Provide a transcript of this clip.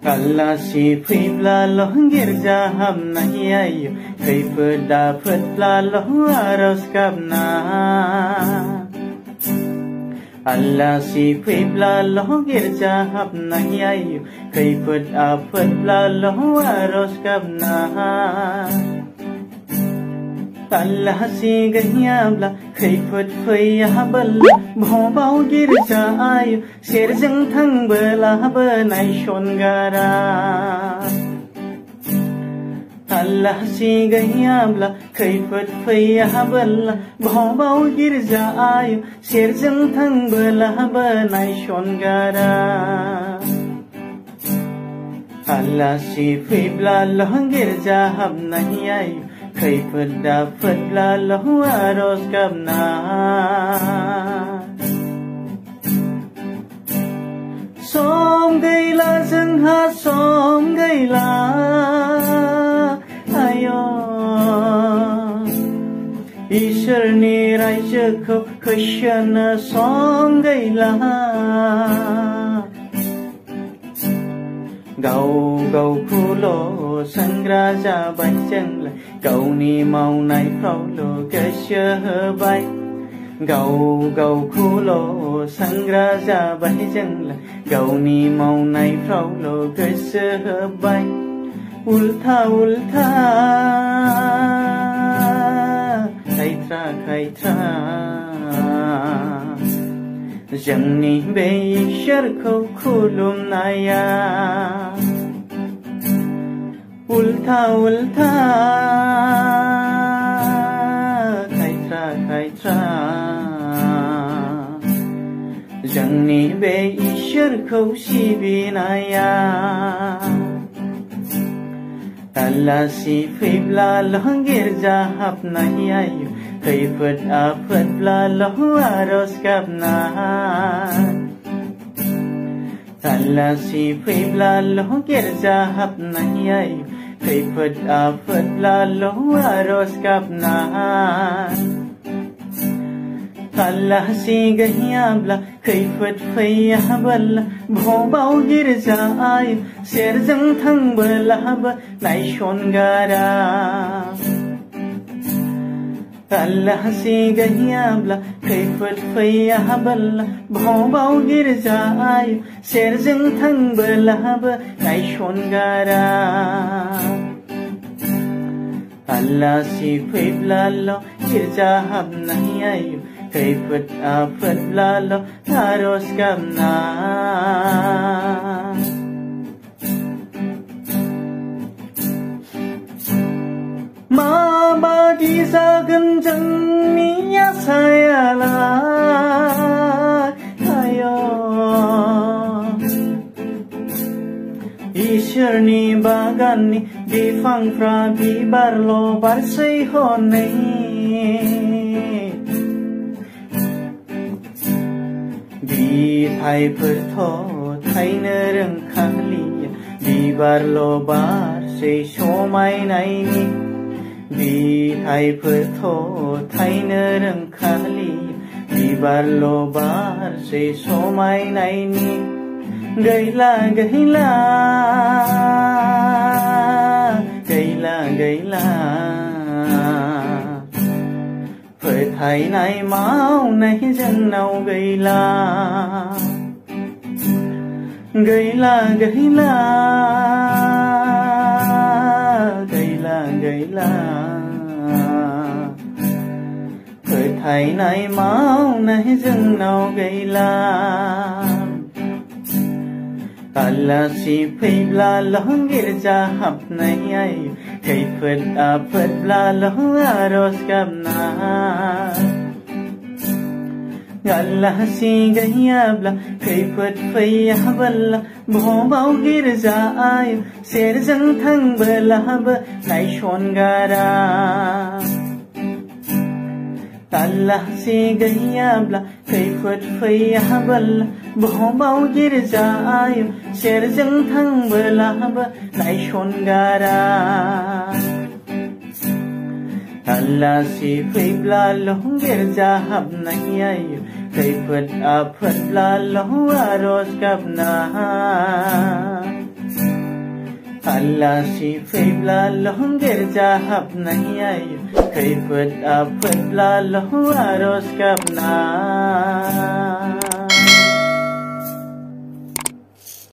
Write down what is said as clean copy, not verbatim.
Alasi fibla loh girja ham nahi ayo Kaipada fitla loh aros kabna Alasi fibla loh girja ham nahi ayo Kaipada fitla loh aros kabna Allah si ganyabla khaifat phaya balla bhobau girja ayo serjang thang bela banai shongara Allah si ganyabla khaifat phaya balla bhobau girja ayo serjang thang bela banai shongara Allah si fibla loh girja ham nahi ayo Kaipada fitla loh aros kabna Som gaila jengha som gaila Ayo Ishar ni raijako khashana som gaila Gau gau kulo sangra jabai jengla Gauni maunai praulo kesyabai Gau gau kulo sangra jabai jengla Gauni maunai praulo kesyabai Ultha ultha Kaitra kaitra Jangni be ishar-ko khulum naya Ultha ultha Kaitra kaitra Jangni be ishar-ko shibinaya Allah si fibla loh girja hap nahi ayo Kaipat afat bla loh aros kabna Allah si fibla loh girja hap nahi ayo Kaipat afat bla loh aros kabna Allah si ganyabla khaifat phaya balla bhobau girja ayo serjang thang bela banai shongara Allah si ganyabla khaifat phaya balla bhobau girja ayo serjang thang bela banai shongara Allah si fibla loh girja ham nahi ayo Kaipat afat bla loh aros kabna Ma bagi zagan jangniya sayala Ayo Ishar ni bagan ni bifang fra bibar lo barsai honai Thai phật thọ thay nơ rừng khali Bibar lo bar se so mai nai ni Bi thai phật thọ thay nơ rừng khali Bibar lo bar se so mai nai ni Gaila gaila Gaila gaila Phật thầy này máu này dân nào gaila Gaila gaila Gaila gaila Phật thầy này máu này dân nào gaila Allah si fibla loh girja hap nahi ayo Kaipat afat bla loh aros kabna Allah si ganyabla kaipat phaya balla bhobau girja ayo serjang thang bela banai shongara Allah si ganyabla kaipat phaya balla bhobau girja ayo serjang thang bela banai shongara Allah si fibla loh girja hap nahi ayo Kaipat afat bla loh aros kabna आलासि फैब्लाल' गिर्जा हाबनाय खैफोद आफोदब्लाल' आरज गाबनाय